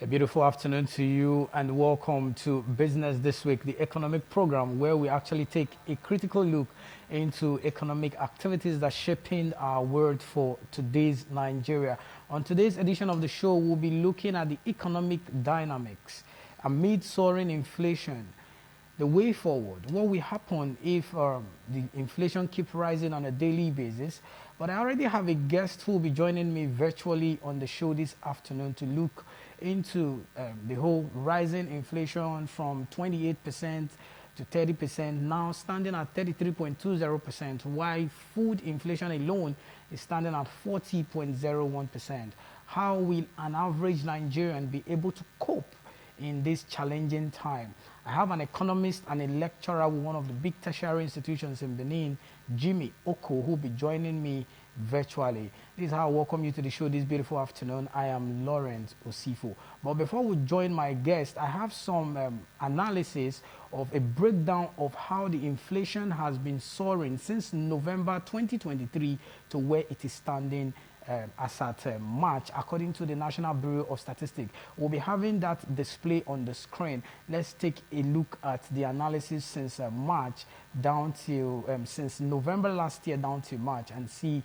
A beautiful afternoon to you and welcome to Business This Week, the economic program where we actually take a critical look into economic activities that shaping our world for today's Nigeria. On today's edition of the show, we'll be looking at the economic dynamics amid soaring inflation, the way forward, what will happen if the inflation keeps rising on a daily basis. But I already have a guest who will be joining me virtually on the show this afternoon to look into the whole rising inflation from 28% to 30%, now standing at 33.20%, while food inflation alone is standing at 40.01%. How will an average Nigerian be able to cope in this challenging time? I have an economist and a lecturer with one of the big tertiary institutions in Benin, Jimmy Oko, who will be joining me virtually. This is how I welcome you to the show this beautiful afternoon. I am Lawrence Osifo. But before we join my guest, I have some analysis of a breakdown of how the inflation has been soaring since November 2023 to where it is standing as at March, according to the National Bureau of Statistics. We'll be having that display on the screen. Let's take a look at the analysis since March down to since November last year down to March and see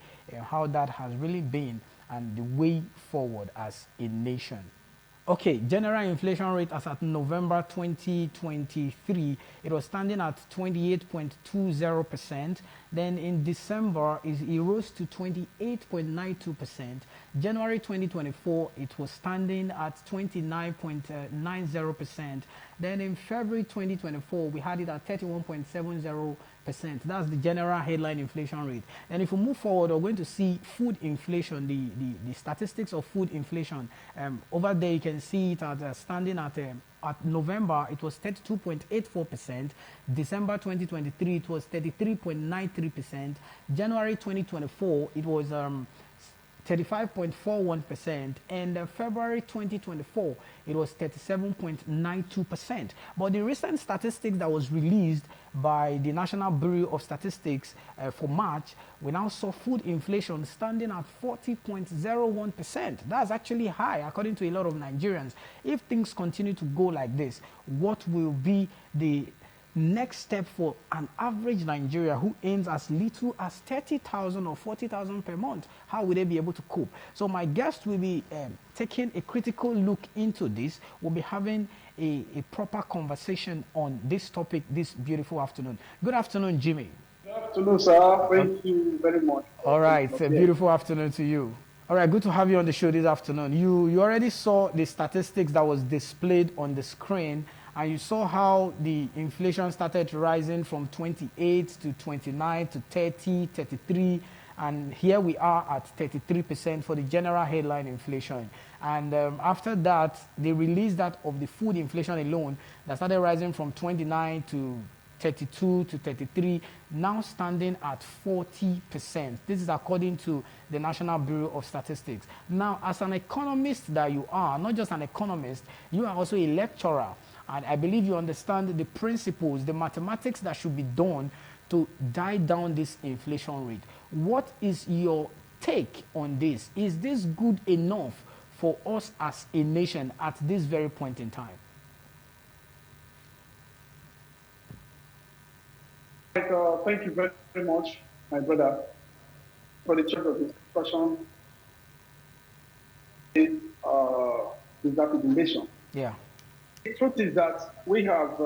how that has really been and the way forward as a nation. Okay, general inflation rate as at November 2023, it was standing at 28.20%. Then in December, it rose to 28.92%. January 2024, it was standing at 29.90%. Then in February 2024, we had it at 31.70%. That's the general headline inflation rate. And if we move forward, we're going to see food inflation, the statistics of food inflation. Over there, you can see it at standing at November, it was 32.84%. December 2023, it was 33.93%. January 2024, it was 35.41%, and February 2024 it was 37.92%. But the recent statistics that was released by the National Bureau of Statistics for March, we now saw food inflation standing at 40.01%. That's actually high according to a lot of Nigerians. If things continue to go like this, what will be the next step for an average Nigeria who earns as little as 30,000 or 40,000 per month? How will they be able to cope? So my guest will be taking a critical look into this. We'll be having a proper conversation on this topic this beautiful afternoon. Good afternoon, Jimmy. Good afternoon, sir. Thank you very much. All right, a beautiful afternoon to you. All right, good to have you on the show this afternoon. You already saw the statistics that was displayed on the screen, and you saw how the inflation started rising from 28 to 29 to 30, 33, and here we are at 33% for the general headline inflation. And after that, they released that of the food inflation alone that started rising from 29 to 32 to 33, now standing at 40%. This is according to the National Bureau of Statistics. Now, as an economist that you are, not just an economist, you are also a lecturer. And I believe you understand the principles, the mathematics that should be done to die down this inflation rate. What is your take on this? Is this good enough for us as a nation at this very point in time? Thank you very, very much, my brother, for the chance of this discussion with that the nation. Yeah. The truth is that we have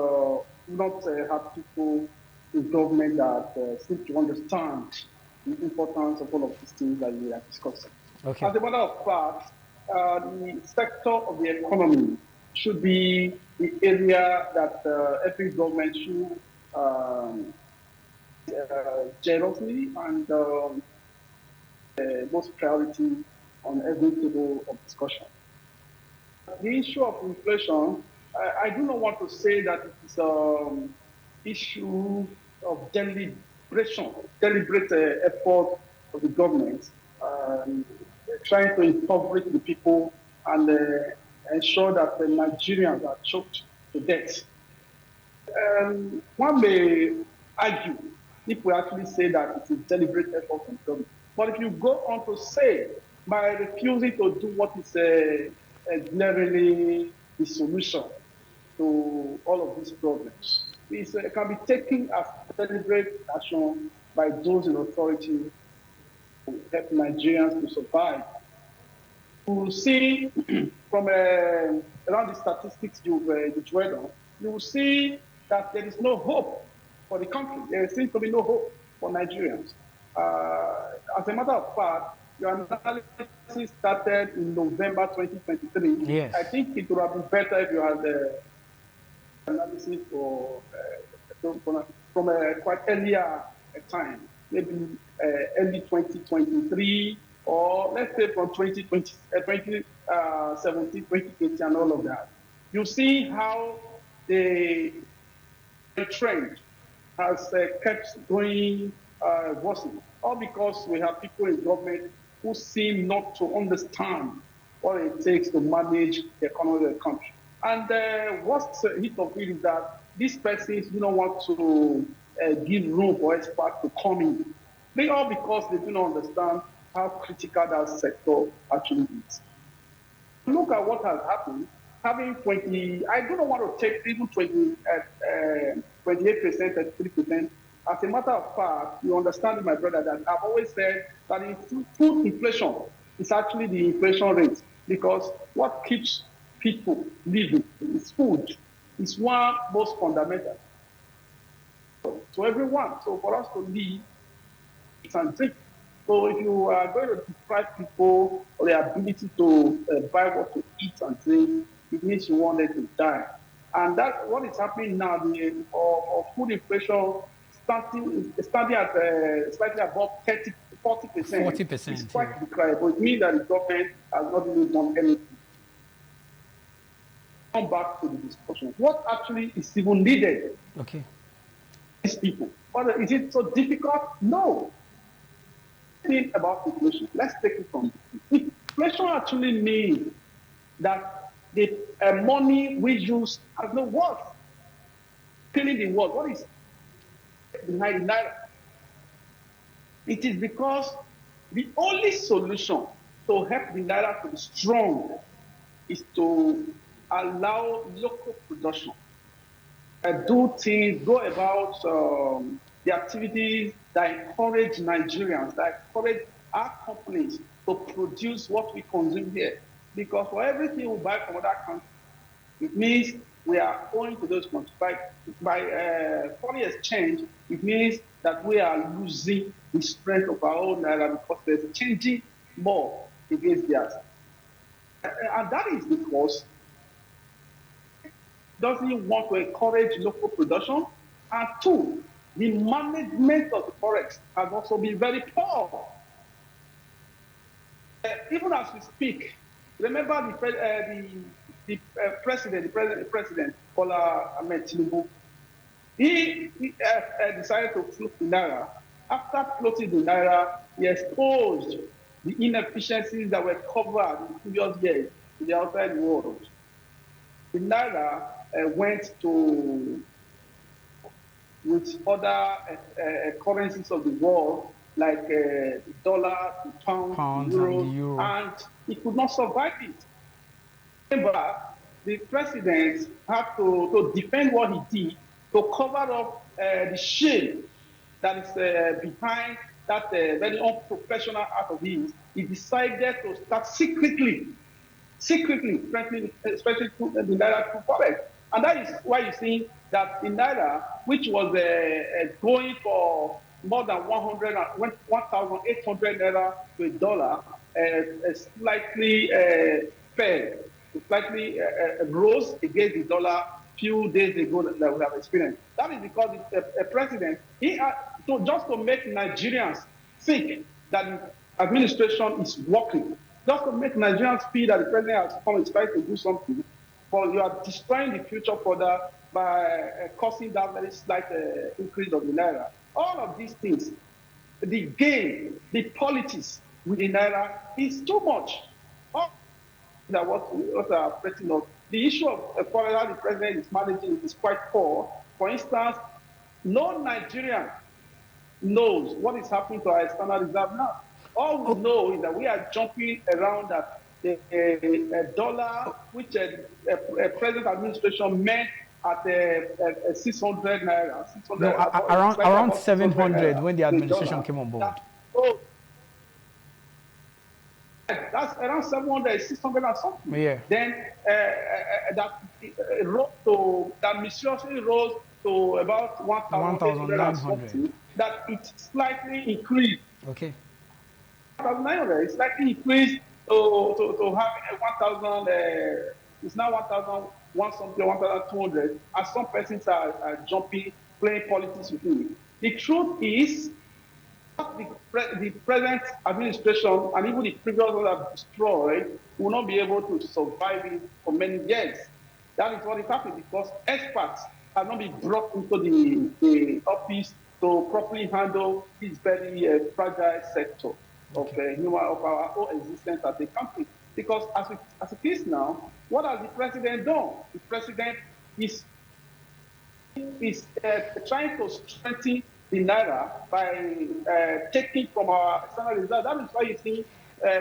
not had people in government that seem to understand the importance of all of these things that we are discussing. Okay. As a matter of fact, the sector of the economy should be the area that every government should generously and most priority on every table of discussion. The issue of inflation, I do not want to say that it is an issue of deliberate effort of the government trying to impoverish the people and ensure that the Nigerians are choked to death. One may argue if we actually say that it's a deliberate effort of the government. But if you go on to say by refusing to do what is glaringly the solution to all of these problems. It can be taken as deliberate action by those in authority to help Nigerians to survive. You will see from around the statistics you dwell on, you will see that there is no hope for the country. There seems to be no hope for Nigerians. As a matter of fact, your analysis started in November 2023. Yes. I think it would have been better if you had the analysis from a quite earlier time, maybe early 2023, or let's say from 2020, 2017, 2018, and all of that. You see how the trend has kept going worsening, all because we have people in government who seem not to understand what it takes to manage the economy of the country. And what's the hit of it is that these persons do not want to give room for experts to come in. They all because they do not understand how critical that sector actually is. Look at what has happened. Having 20, I do not want to take even 28%, 33%. As a matter of fact, you understand, my brother, that I've always said that food inflation is actually the inflation rate, because what keeps people living is food. It's one most fundamental to everyone. So for us to live, it's and drink. So if you are going to deprive people of their ability to buy what to eat and drink, it means you want them to die. And that's what is happening now. The food inflation starting at slightly above 40%. 40%. It's quite declinable. It means that the government has not really done anything. Come back to the discussion. What actually is even needed? Okay. These people. But is it so difficult? No. Think about inflation. Let's take it from inflation actually means that the money we use has no worth. Killing the world. What is behind naira? It is because the only solution to help the naira to be strong is to allow local production, do things, go about the activities that encourage Nigerians, that encourage our companies to produce what we consume here. Because for everything we buy from other countries, it means we are owing to those countries. By foreign exchange, it means that we are losing the strength of our own naira because there's changing more against theirs. And that is because doesn't want to encourage local production, and two, the management of the forex has also been very poor. Even as we speak, remember the president, Bola Ahmed Tinubu, he decided to float the naira. After floating the naira, he exposed the inefficiencies that were covered in previous years in the outside world. The naira went to with other currencies of the world, like the dollar, the pound, the euro, and he could not survive it. Remember, the president had to defend what he did to cover up the shame that is behind that very unprofessional act of his. He decided to start secretly, especially the naira through forex. And that is why you see that the naira, which was going for more than 1,800 naira to a dollar, slightly fell, slightly rose against the dollar few days ago that we have experienced. That is because the president, he had to, just to make Nigerians think that the administration is working, just to make Nigerians feel that the president has come and tried to do something, but you are destroying the future further by causing that very slight increase of the naira. All of these things, the game, the politics with the naira is too much. All that what are affecting us. The issue of how the president is managing is quite poor. For instance, no Nigerian knows what is happening to our external reserve now. All we know is that we are jumping around that a dollar, which a present administration meant at 600 naira, 600, No, around 700 when the administration came on board. So that's around 700, 600 and something. Yeah. Then that rose to, that mysteriously rose to about 1,900. That it slightly increased. Okay. 1,900. It slightly increased to having a 1,000. It's now 1,001 something, 1,200. As some persons are jumping, playing politics with me. The truth is, the present administration and even the previous ones that have destroyed will not be able to survive it for many years. That is what is happening because experts have not been brought into the office to properly handle this very fragile sector of our own existence as a country. Because as it is now, what has the president done? The president is trying to strengthen the naira by taking from our external reserve. That is why you see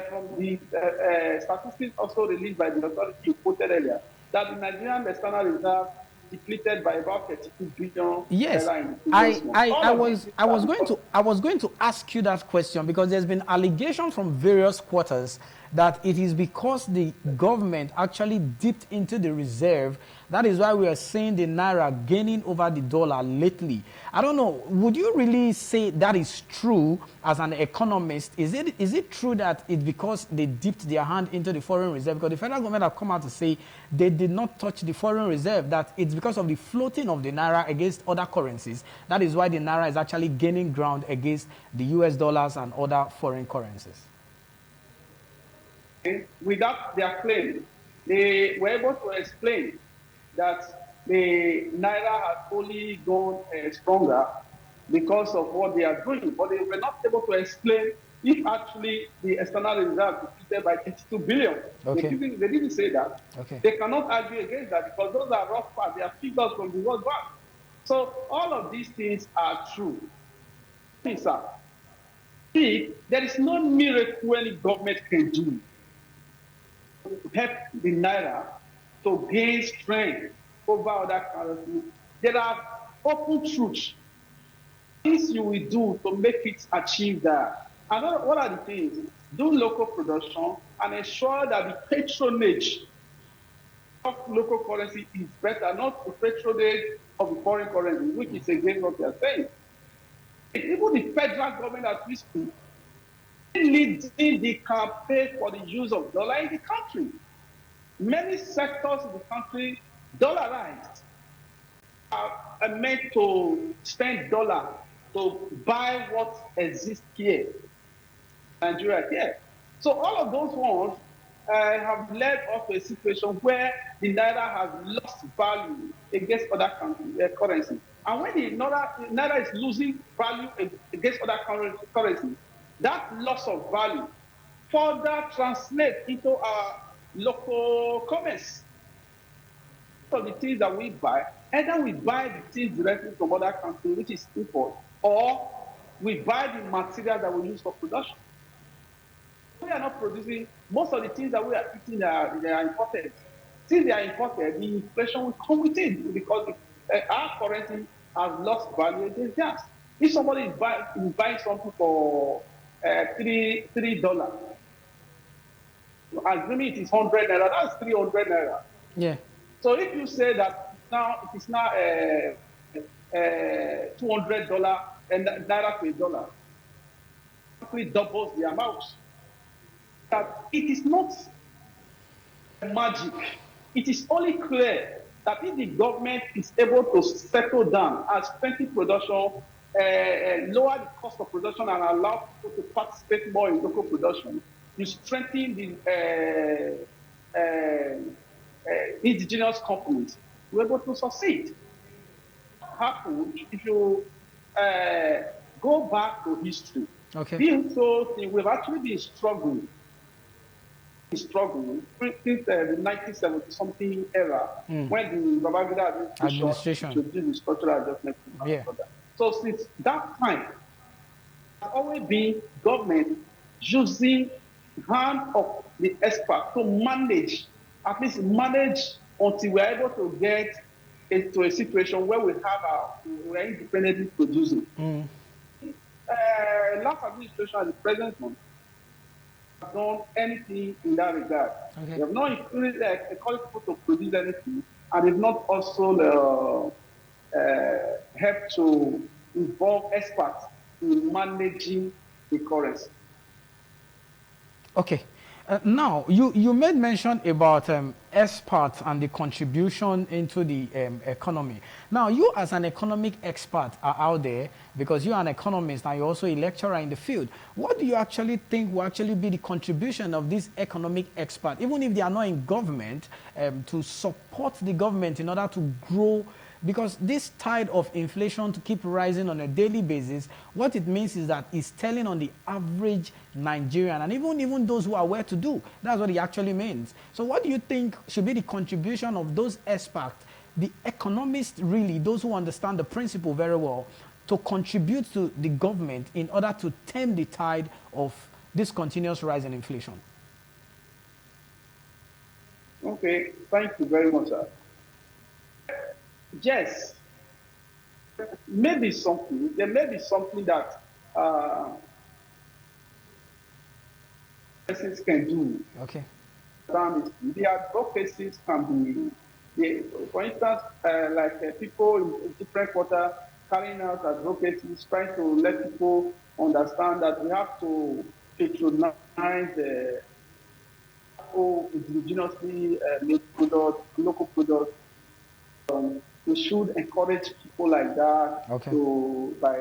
from the statistics also released by the authority quoted earlier, that the Nigerian external reserve depleted by about 32 billion. Yes, I was going to ask you that question because there's been allegation from various quarters that it is because the government actually dipped into the reserve. That is why we are seeing the naira gaining over the dollar lately. I don't know, would you really say that is true as an economist? Is it true that it's because they dipped their hand into the foreign reserve? Because the federal government have come out to say they did not touch the foreign reserve, that it's because of the floating of the naira against other currencies. That is why the naira is actually gaining ground against the US dollars and other foreign currencies. Without their claim, they were able to explain that the naira has only gone stronger because of what they are doing, but they were not able to explain if actually the external reserve depleted by 82 billion. Okay. They didn't say that. Okay. They cannot argue against that because those are rough parts. They are figures from the World Bank. So all of these things are true. Sir, there is no miracle any government can do to help the naira to gain strength over other currencies. There are open truths, things you will do to make it achieve that. And what are the things? Do local production and ensure that the patronage of local currency is better, not the patronage of the foreign currency, which is against what they are saying. Even the federal government as we speak, leading the campaign for the use of dollar in the country. Many sectors in the country dollarized are meant to spend dollar to buy what exists here, Nigeria here. So all of those ones have led us to a situation where the naira has lost value against other currencies. And when the naira is losing value against other currencies, that loss of value further translates into our local commerce. So the things that we buy, either we buy the things directly from other countries, which is import, or we buy the material that we use for production. We are not producing, most of the things that we are eating, they are imported. Since they are imported, the inflation will come with it because our currency has lost value against theirs. If somebody is buying something for $3, assuming it is 100 naira, that's 300 naira. Yeah. So if you say that now it is now $200 and naira to a dollar, it doubles the amount. That it is not magic. It is only clear that if the government is able to settle down and strengthen production, lower the cost of production and allow people to participate more in local production, you strengthen the indigenous companies, you're able to succeed. What happens if you go back to history? Okay. We've actually been struggling since the 1970-something era when the Babangida administration introduced the structural adjustment. Yeah. So since that time, there's always been government using hand of the expert to manage, at least manage until we're able to get into a situation where we're independently producing. Last administration at the present one have done anything in that regard. Okay. They have not included encouraged people to produce anything, and they've not also helped to involve experts in managing the currency. Okay. Now, you made mention about experts and the contribution into the economy. Now, you as an economic expert are out there because you're an economist and you're also a lecturer in the field. What do you actually think will actually be the contribution of these economic experts, even if they are not in government, to support the government in order to grow? Because this tide of inflation to keep rising on a daily basis, what it means is that it's telling on the average Nigerian and even those who are well-to-do. That's what it actually means. So what do you think should be the contribution of those experts, the economists really, those who understand the principle very well, to contribute to the government in order to tame the tide of this continuous rise in inflation? Okay, thank you very much, sir. Yes, there may be something that persons can do. Okay. The advocacies can be, for instance, people in different quarters carrying out advocacies, trying to let people understand that we have to patronize indigenously made products, local products. We should encourage people like that by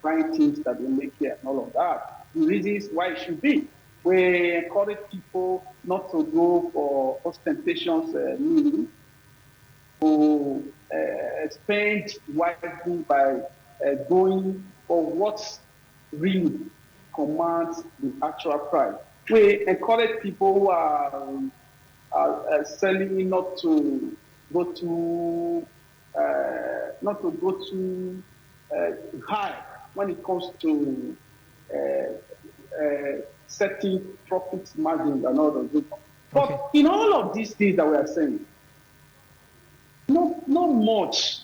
buying things that they make here and all of that. The reasons why it should be. We encourage people not to go for ostentatious means, to spend wisely by going for what really commands the actual price. We encourage people who are selling not to go too high when it comes to setting profit margins and all of those. But in all of these things that we are saying, not much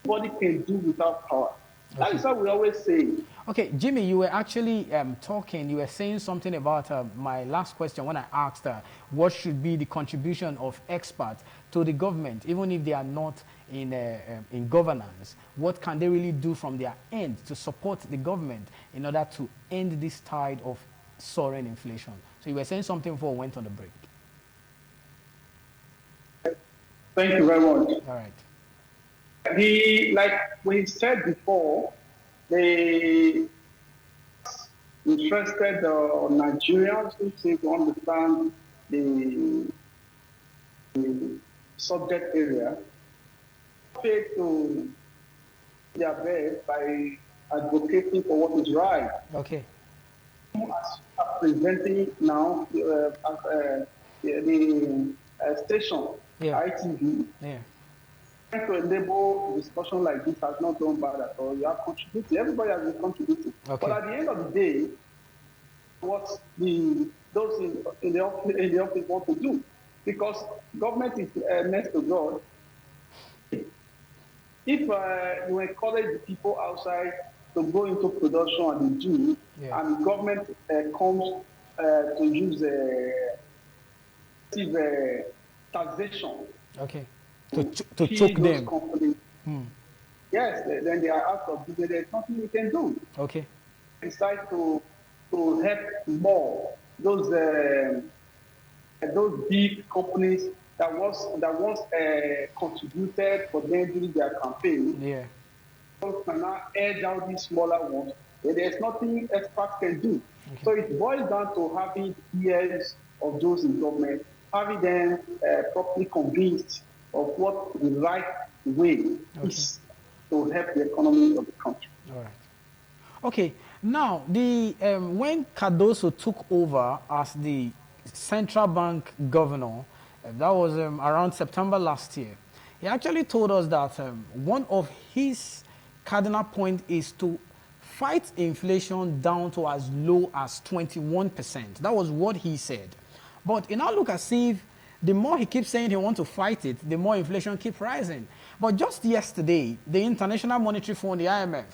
body can do without power. That is what we always say. Okay, Jimmy, you were actually you were saying something about my last question when I asked what should be the contribution of experts to the government, even if they are not in governance. What can they really do from their end to support the government in order to end this tide of soaring inflation? So you were saying something before we went on the break. Thank you very much. All right. Like we said before, the interested Nigerians who seem to understand the subject area pay to their best by advocating for what is right. Okay. As presenting now the station, ITV. Yeah. To enable discussion like this has not done bad at all. You have contributed. Everybody has been contributing. Okay. But at the end of the day, what those in the office want to do, because government is next to God. If you encourage the people outside to go into production and they do, and the government comes to use taxation. Okay. To choke them. Yes, then they are out of business. There's nothing we can do. Okay. Decide to help more those big companies that once contributed for them during their campaign. Yeah. Can now edge out these smaller ones. There's nothing experts can do. Okay. So it boils down to having ears of those in government, having them properly convinced of what the right way is to help the economy of the country. All right. Okay. Now, when Cardoso took over as the central bank governor, that was around September last year, he actually told us that one of his cardinal points is to fight inflation down to as low as 21%. That was what he said. But it now looks as if the more he keeps saying he wants to fight it, the more inflation keeps rising. But just yesterday, the International Monetary Fund, the IMF,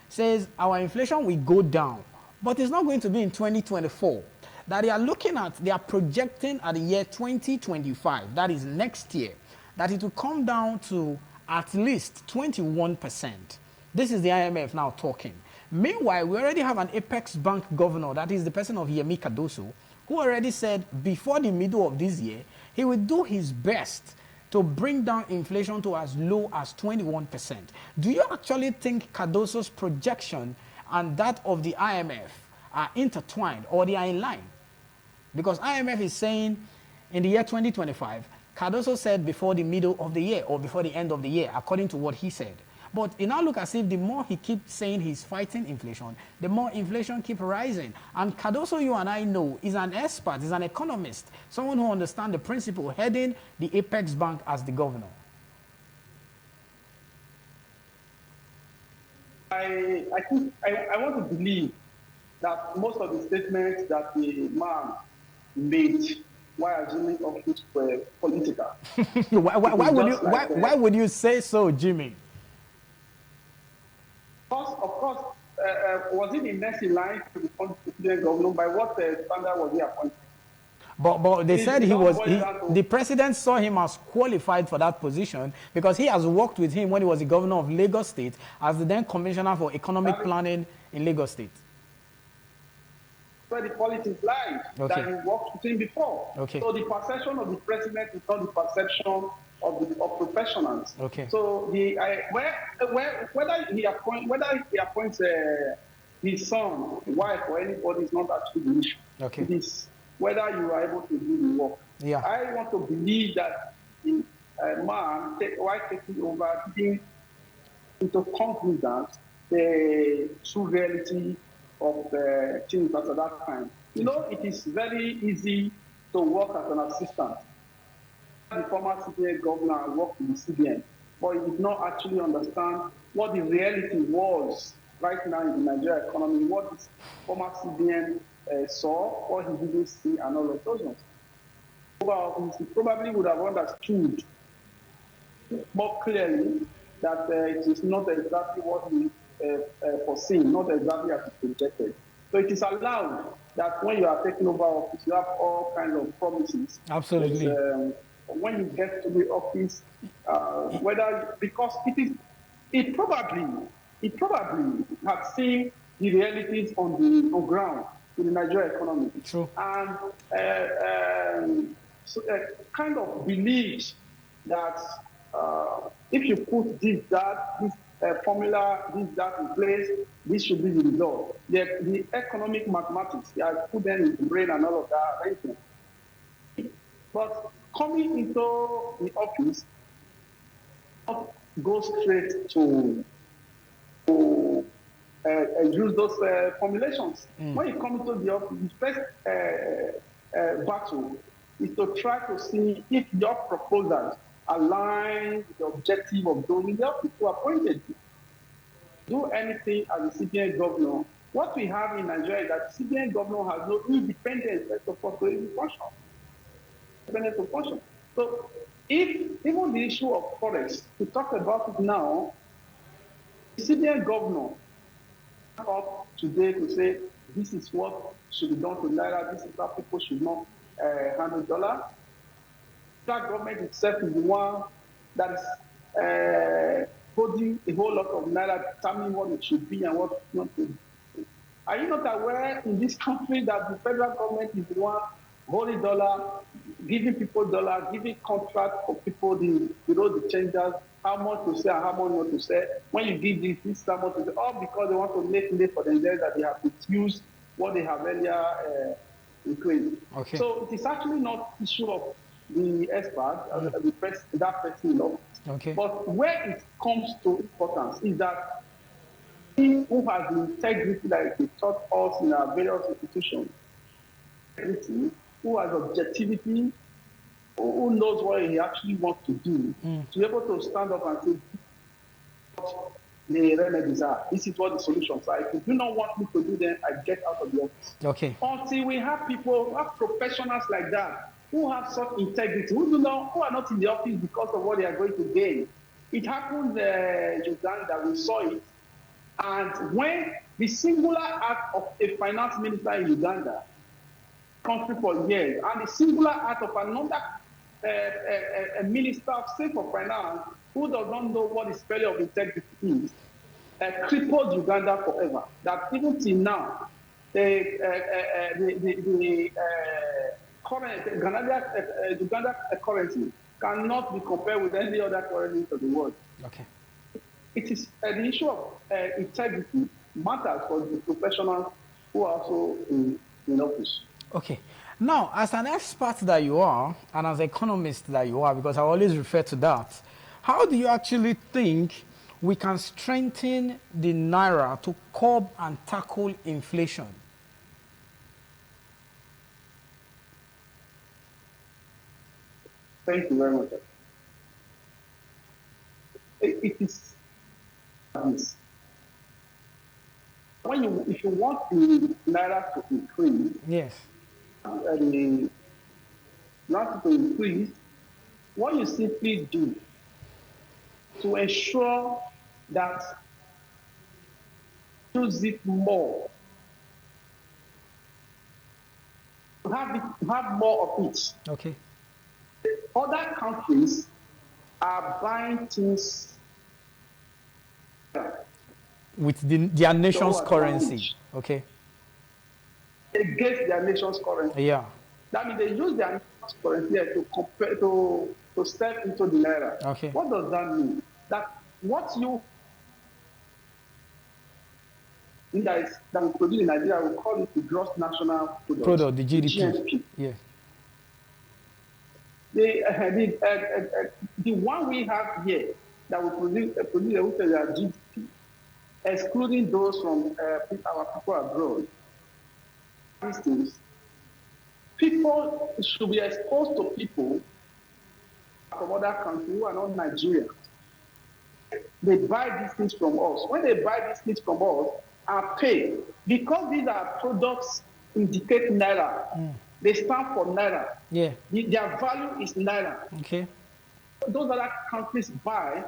says our inflation will go down, but it's not going to be in 2024. That they are projecting at the year 2025, that is next year, that it will come down to at least 21%. This is the IMF now talking. Meanwhile, we already have an Apex Bank governor, that is the person of Yemi Cardoso, who already said before the middle of this year, he will do his best to bring down inflation to as low as 21%. Do you actually think Cardoso's projection and that of the IMF are intertwined or they are in line? Because IMF is saying in the year 2025, Cardoso said before the middle of the year or before the end of the year, according to what he said. But it now looks as if the more he keeps saying he's fighting inflation, the more inflation keeps rising. And Cardoso, you and I know, is an expert, is an economist, someone who understands the principle, heading the Apex Bank as the governor. I think I want to believe that most of the statements that the man made while assuming office were political. Why would you say so, Jimmy? Of course, was it the next in line to become president governor? By what standard was he appointed? But they said the president saw him as qualified for that position because he has worked with him when he was the governor of Lagos State as the then commissioner for economic planning in Lagos State. Where the politics lies, that he worked with him before. Okay. So the perception of the president is not the perception of professionals. Okay. So whether he appoints his son, wife, or anybody is not actually the issue. Okay. It is whether you are able to do the work. Yeah. I want to believe that the man, while taking over, being into conclusions the true reality of things at that time. You know, it is very easy to work as an assistant. The former CBN governor worked in the CBN, but he did not actually understand what the reality was right now in the Nigerian economy, what the former CBN saw, what he didn't see, and all of those ones. He probably would have understood more clearly that it is not exactly what he foreseen, not exactly as he projected. So it is allowed that when you are taking over office, you have all kinds of promises. Absolutely. When you get to the office, because it probably has seen the realities on ground in the Nigerian economy. True. And kind of believes that if you put this formula, that in place, this should be the result. The economic mathematics, they are put them in the brain and all of that arrangement. But coming into the office, go straight to use those formulations. When you come into the office, the first battle is to try to see if your proposals align with the objective of those in the office who appointed you. Do anything as a CBN governor. What we have in Nigeria is that the CBN governor has no independence to function. So if even the issue of forex, we talk about it now, the CBN governor up today to say this is what should be done to Naira, this is how people should not handle dollar. That government itself is the one that is holding a whole lot of Naira, determining what it should be and what not to be. Are you not aware in this country that the federal government is the one holding dollar, giving people dollar, giving contracts for people, the changers, how much to sell and how much not to sell. When you give this how much to sell, all because they want to make it for themselves that they have reduced what they have earlier increased. Okay. So it is actually not issue of the expert, that person, Okay. But where it comes to importance is that he who has the integrity that he taught us in our various institutions, who has objectivity, who knows what he actually wants to do, to be able to stand up and say, the remedies are. This is what the solutions are. If you do not want me to do them, I get out of the office. Okay. Until we have people, who have professionals like that, who have such integrity, who are not in the office because of what they are going to gain. It happened in Uganda, we saw it. And when the singular act of a finance minister in Uganda, country for years, and the singular act of another a minister of state for finance who does not know what the spelling of integrity is, crippled Uganda forever. That even till now, the Uganda currency cannot be compared with any other currency of the world. Okay. It is the issue of integrity matters for the professionals who are also in office. Okay. Now, as an expert that you are, and as an economist that you are, because I always refer to that, how do you actually think we can strengthen the Naira to curb and tackle inflation? Thank you very much. It is this. If you want the Naira to increase, yes, the Naira to increase, what you simply do to ensure that use it more, have more of it. Okay. Other countries are buying things with their nation's currency. Okay. Against their nation's currency. Yeah. That means they use their nation's currency to compare to step into the Naira. Okay. What does that mean? That what you that we produce in Nigeria, we call it the gross national product, the GDP. GNP. Yeah. The one we have here that we produce which is our GDP, excluding those from our people abroad. These things, people should be exposed to people from other countries who are not Nigerians. They buy these things from us. When they buy these things from us, are paid because these are products indicate Naira. They stand for Naira. Yeah. Their value is Naira. Okay. Those other countries buy,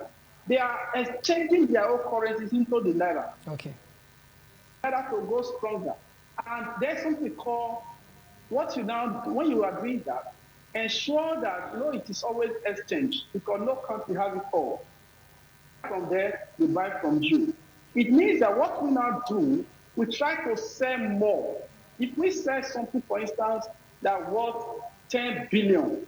they are exchanging their own currencies into the Naira. Okay. Naira to go stronger. And there's something called, what you now, when you are doing that, ensure that it is always exchange because no country has it all. From there, they buy from you. It means that what we now do, we try to sell more. If we sell something, for instance, that worth 10 billion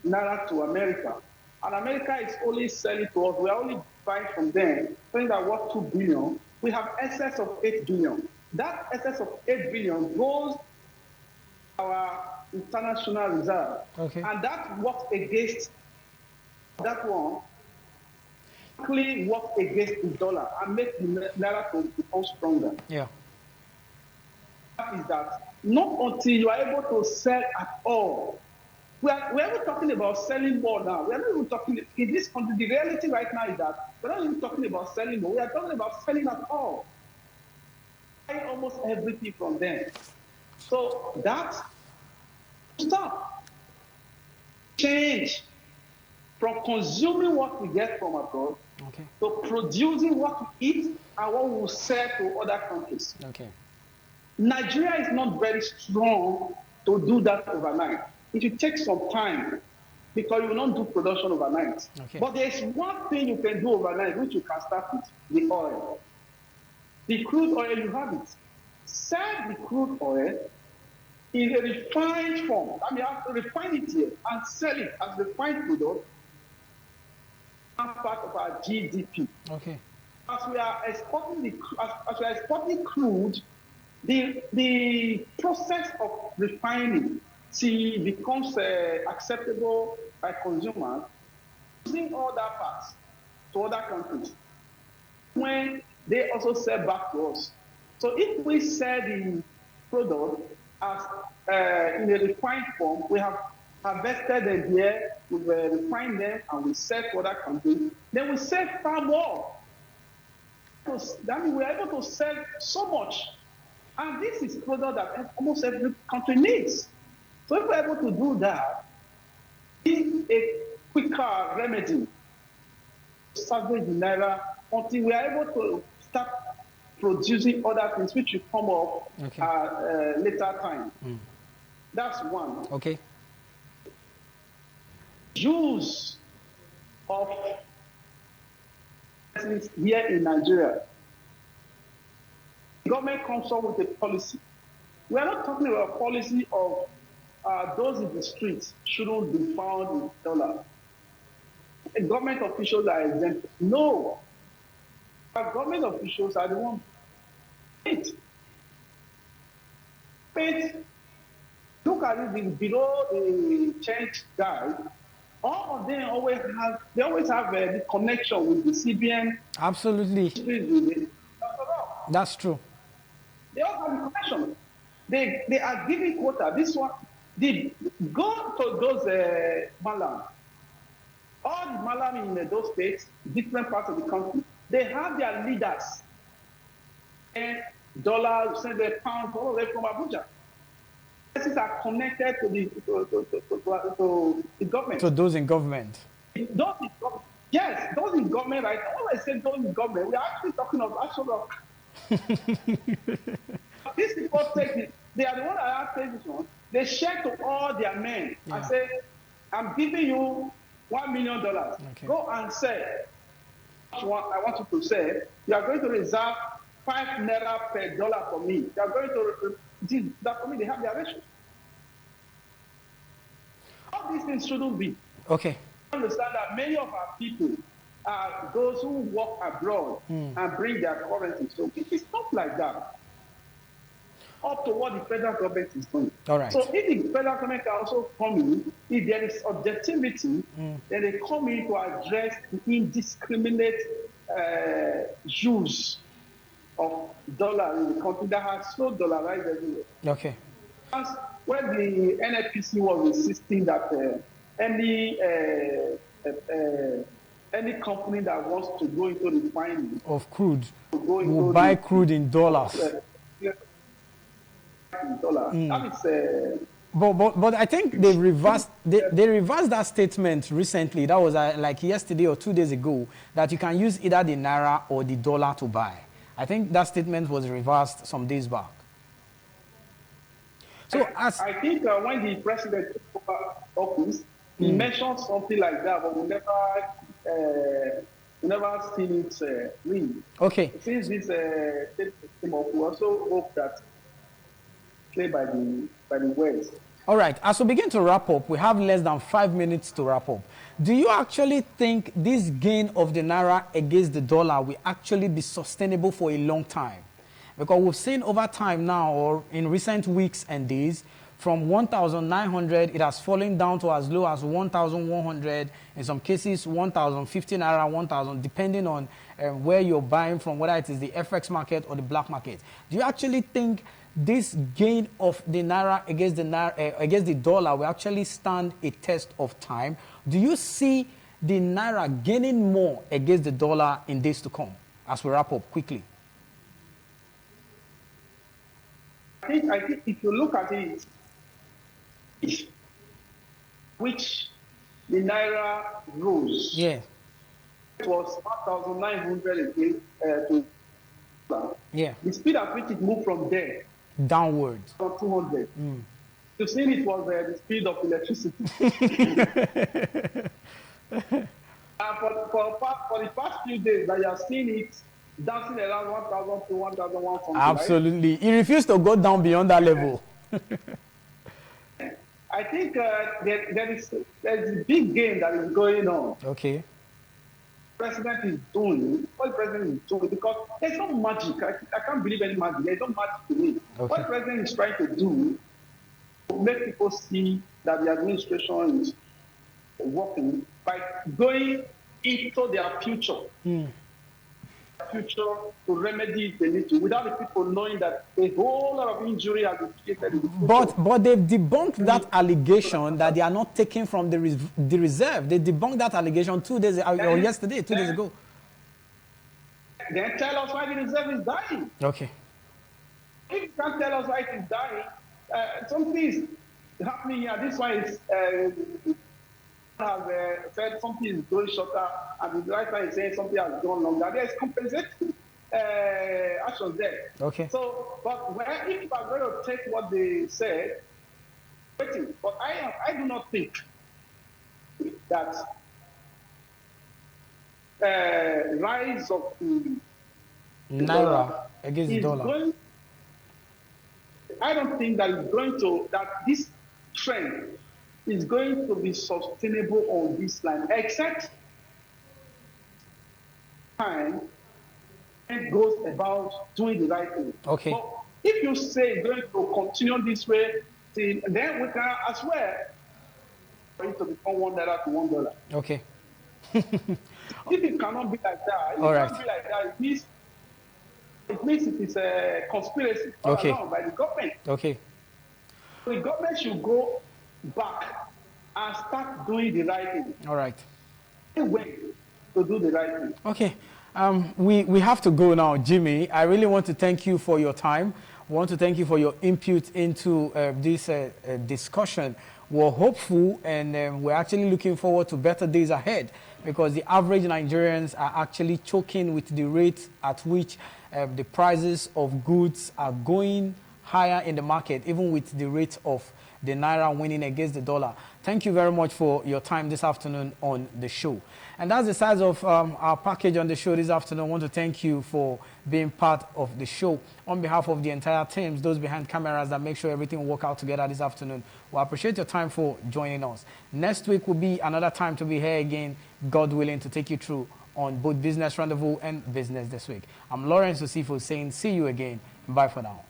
Naira to America, and America is only selling to us, we are only buying from them, saying that worth 2 billion, we have excess of 8 billion. That excess of 8 billion goes to our international reserve. Okay. And that works against that one, clearly works against the dollar and make the Naira to become stronger. Yeah. That is that not until you are able to sell at all. We're even talking about selling more now. We're not even talking in this country. The reality right now is that we're not even talking about selling more. We are talking about selling at all. Buying almost everything from them. So that stop. Change from consuming what we get from abroad to producing what we eat and what we will sell to other countries. Okay. Nigeria is not very strong to do that overnight. It will take some time because you will not do production overnight. Okay. But there's one thing you can do overnight, which you can start with, the oil. The crude oil, you have it. Sell the crude oil in a refined form. I mean, I have to refine it here and sell it as refined product as part of our GDP. Okay. As we are exporting crude, the process of refining becomes acceptable by consumers, using all that parts to other countries when they also sell back to us. So if we sell the product as in a refined form, we have harvested them here, we refined them, and we sell to other countries, then we sell far more That means we are able to sell so much. And this is product that almost every country needs. So if we're able to do that, it's a quicker remedy to salvage the naira until we are able to start producing other things which will come up at later time. That's one. Okay. Use of here in Nigeria. The government comes up with a policy. We are not talking about a policy of those in the streets shouldn't be found in dollar. The government officials are exempt. No. Our government officials are the ones. Look at it below the change guide. All of them always have the connection with the CBN. Absolutely. That's true. They all have the connection. They are giving quota. This one, go to those malam. All the malam in those states, different parts of the country, they have their leaders. And dollars, pounds, all of them from Abuja. Places are connected to the government. To those in government. Yes, those in government, right? When I say those in government, we are actually talking of actual. These people take it. They are the ones that have taken this one. They share to all their men and say, I'm giving you $1 million. Okay. Go and sell. I want you to say, you are going to reserve 5 naira per dollar for me. You are going to that for me, they have their ratio. All these things shouldn't be. Okay. I understand that many of our people are those who work abroad and bring their currency. So it's not like that. Up to what the federal government is doing. All right. So if the federal government can also come in, if there is objectivity, then they come in to address the indiscriminate use of dollar in the country that has so dollarized everywhere. Okay. When the NFPC was insisting that any company that wants to go into refining of crude will buy crude in dollars. That is, but I think they reversed that statement recently. That was like yesterday or 2 days ago, that you can use either the naira or the dollar to buy. I think that statement was reversed some days back. So I think when the president took over office, he mentioned something like that, but we never seen it really. Okay. Since this came up, we also hope that played by the West. All right. As we begin to wrap up, we have less than 5 minutes to wrap up. Do you actually think this gain of the naira against the dollar will actually be sustainable for a long time? Because we've seen over time now, or in recent weeks and days, from 1,900, it has fallen down to as low as 1,100, in some cases 1,050 naira, 1,000, depending on where you're buying from, whether it is the FX market or the black market. Do you actually think this gain of the naira against the dollar will actually stand a test of time? Do you see the naira gaining more against the dollar in days to come? As we wrap up quickly. I think if you look at it, which the naira rose, yeah, it was 1,900 again to yeah. The speed at which it moved from there downwards from 200. You've seen it was the speed of electricity. For the past few days, that you have seen it dancing around 1,000 to 1,100. Absolutely. Right? He refused to go down beyond that level. I think there's a big game that is going on. Okay. What the president is doing, because there's no magic. I can't believe any magic. There's no magic to me. Okay. What the president is trying to do to make people see that the administration is working by going into their future. Future to remedy if they need to, without the people knowing that a whole lot of injury has been created in the future. But they've debunked that allegation that they are not taken from the reserve. They debunked that allegation 2 days or yesterday, 2 days ago. Then tell us why the reserve is dying. Okay. If you can't tell us why it is dying, something is happening here. This one is has said something is going shorter, and the right side is saying something has gone longer. There's compensating actions there. Okay. So, but if you are going to take what they said, but I do not think that rise of the Naira against the dollar. I don't think that it's going to, that this trend is going to be sustainable on this line, except time it goes about doing the right thing. Okay. But if you say it's going to continue this way, then we can as well for it to become $1 to $1. Okay. If it cannot be like that, cannot be like that, it means it is a conspiracy along by the government. Okay. The government should go back and start doing the right thing. All right. Way to do the right thing. Okay. We have to go now, Jimmy. I really want to thank you for your time. I want to thank you for your input into this discussion. We're hopeful, and we're actually looking forward to better days ahead, because the average Nigerians are actually choking with the rate at which the prices of goods are going higher in the market, even with the rate of the Naira winning against the dollar. Thank you very much for your time this afternoon on the show. And that's the size of our package on the show this afternoon. I want to thank you for being part of the show. On behalf of the entire teams, those behind cameras that make sure everything will work out together this afternoon, we appreciate your time for joining us. Next week will be another time to be here again, God willing, to take you through on both Business Rendezvous and Business This Week. I'm Lawrence Osifo saying see you again. Bye for now.